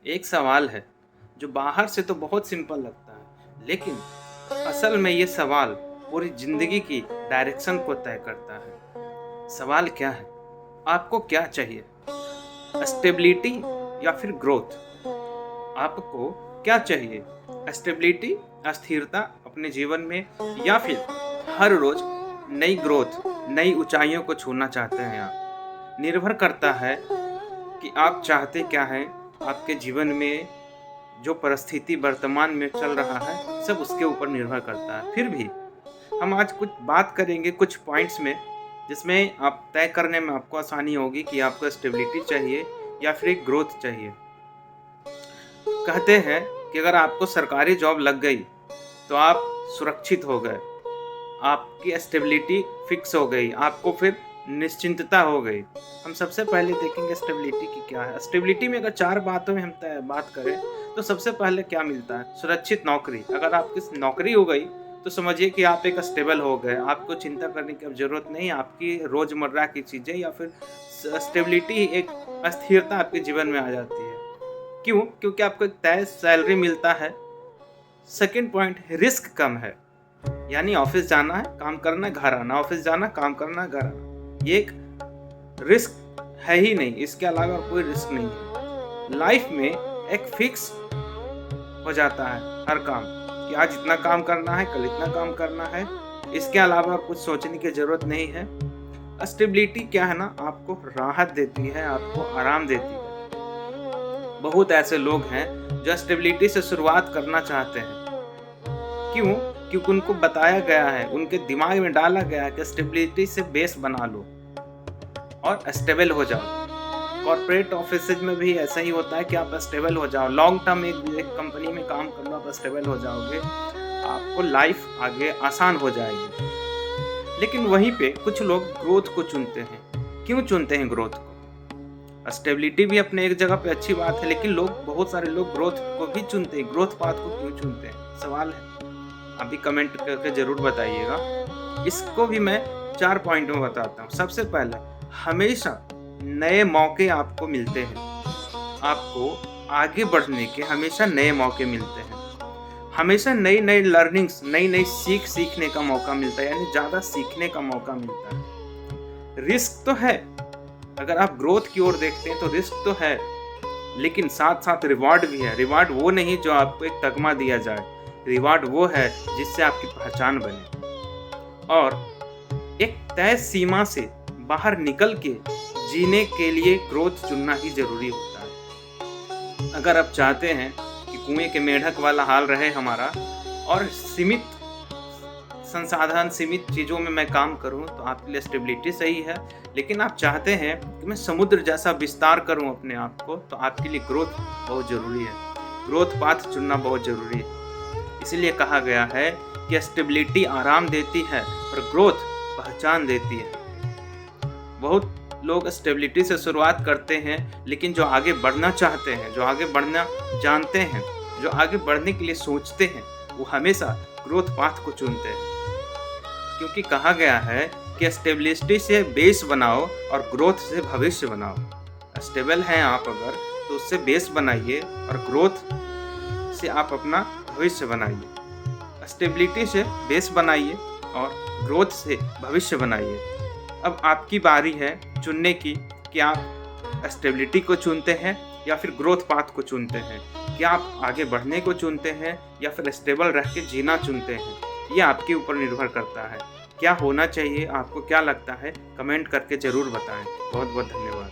एक सवाल है जो बाहर से तो बहुत सिंपल लगता है, लेकिन असल में ये सवाल पूरी जिंदगी की डायरेक्शन को तय करता है। सवाल क्या है? आपको क्या चाहिए? स्टेबिलिटी या फिर ग्रोथ? आपको क्या चाहिए? स्टेबिलिटी, अस्थिरता अपने जीवन में, या फिर हर रोज नई ग्रोथ, नई ऊंचाइयों को छूना चाहते हैं आप? निर्भर करता है कि आप चाहते क्या हैं। आपके जीवन में जो परिस्थिति वर्तमान में चल रहा है, सब उसके ऊपर निर्भर करता है। फिर भी हम आज कुछ बात करेंगे कुछ पॉइंट्स में, जिसमें आप तय करने में आपको आसानी होगी कि आपको स्टेबिलिटी चाहिए या फिर एक ग्रोथ चाहिए। कहते हैं कि अगर आपको सरकारी जॉब लग गई तो आप सुरक्षित हो गए, आपकी स्टेबिलिटी फिक्स हो गई, आपको फिर निश्चिंतता हो गई। हम सबसे पहले देखेंगे स्टेबिलिटी की क्या है। स्टेबिलिटी में अगर 4 बातों में हम बात करें तो सबसे पहले क्या मिलता है? सुरक्षित नौकरी। अगर आपकी नौकरी हो गई तो समझिए कि आप एक स्टेबल हो गए, आपको चिंता करने की अब ज़रूरत नहीं। आपकी रोज़मर्रा की चीज़ें या फिर स्टेबिलिटी, एक अस्थिरता आपके जीवन में आ जाती है। क्यों? क्योंकि आपको एक तय सैलरी मिलता है। सेकंड पॉइंट, रिस्क कम है। यानी ऑफिस जाना है, काम करना है, घर आना, ऑफिस जाना, काम करना, घर आना। ये एक रिस्क है ही नहीं, इसके अलावा कोई रिस्क नहीं है। लाइफ में एक फिक्स हो जाता है हर काम, कि आज इतना काम करना है, कल इतना काम करना है। इसके अलावा कुछ सोचने की जरूरत नहीं है। स्टेबिलिटी क्या है ना, आपको राहत देती है, आपको आराम देती है। बहुत ऐसे लोग हैं जो स्टेबिलिटी से शुरुआत करना चाहते हैं। क्यों? क्योंकि उनको बताया गया है, उनके दिमाग में डाला गया है कि स्टेबिलिटी से बेस बना लो और स्टेबल हो जाओ। कॉर्पोरेट ऑफिसेज में भी ऐसा ही होता है कि आप स्टेबल हो जाओ, लॉन्ग टर्म एक कंपनी में काम कर लो, आप स्टेबल हो जाओगे, आपको लाइफ आगे आसान हो जाएगी। लेकिन वहीं पे कुछ लोग ग्रोथ को चुनते हैं। क्यों चुनते हैं ग्रोथ को? स्टेबिलिटी भी अपने एक जगह पे अच्छी बात है, लेकिन बहुत सारे लोग ग्रोथ को भी चुनते हैं। ग्रोथ पाथ को क्यों चुनते हैं? सवाल है, अभी कमेंट करके जरूर बताइएगा। इसको भी मैं 4 पॉइंट में बताता हूँ। सबसे पहले, हमेशा नए मौके आपको मिलते हैं। आपको आगे बढ़ने के हमेशा नए मौके मिलते हैं। हमेशा नई नई लर्निंग्स, नई नई सीखने का मौका मिलता है, यानी ज़्यादा सीखने का मौका मिलता है। रिस्क तो है, अगर आप ग्रोथ की ओर देखते हैं तो रिस्क तो है, लेकिन साथ साथ रिवार्ड भी है। रिवार्ड वो नहीं जो आपको एक तगमा दिया जाए, रिवार्ड वो है जिससे आपकी पहचान बने। और एक तय सीमा से बाहर निकल के जीने के लिए ग्रोथ चुनना ही जरूरी होता है। अगर आप चाहते हैं कि कुएं के मेढक वाला हाल रहे हमारा, और सीमित संसाधन, सीमित चीज़ों में मैं काम करूं, तो आपके लिए स्टेबिलिटी सही है। लेकिन आप चाहते हैं कि मैं समुद्र जैसा विस्तार करूं अपने आप को, तो आपके लिए ग्रोथ बहुत ज़रूरी है। ग्रोथ पाथ चुनना बहुत ज़रूरी है। इसीलिए कहा गया है कि स्टेबिलिटी आराम देती है और ग्रोथ पहचान देती है। बहुत लोग स्टेबिलिटी से शुरुआत करते हैं, लेकिन जो आगे बढ़ना चाहते हैं, जो आगे बढ़ना जानते हैं, जो आगे बढ़ने के लिए सोचते हैं, वो हमेशा ग्रोथ पाथ को चुनते हैं। क्योंकि कहा गया है कि स्टेबिलिटी से बेस बनाओ और ग्रोथ से भविष्य बनाओ। स्टेबल हैं आप अगर, तो उससे बेस बनाइए और ग्रोथ से आप अपना भविष्य बनाइए। स्टेबिलिटी से बेस बनाइए और ग्रोथ से भविष्य बनाइए। अब आपकी बारी है चुनने की कि आप स्टेबिलिटी को चुनते हैं या फिर ग्रोथ पाथ को चुनते हैं। क्या आप आगे बढ़ने को चुनते हैं या फिर स्टेबल रह के जीना चुनते हैं? ये आपके ऊपर निर्भर करता है। क्या होना चाहिए, आपको क्या लगता है, कमेंट करके ज़रूर बताएं। बहुत बहुत धन्यवाद।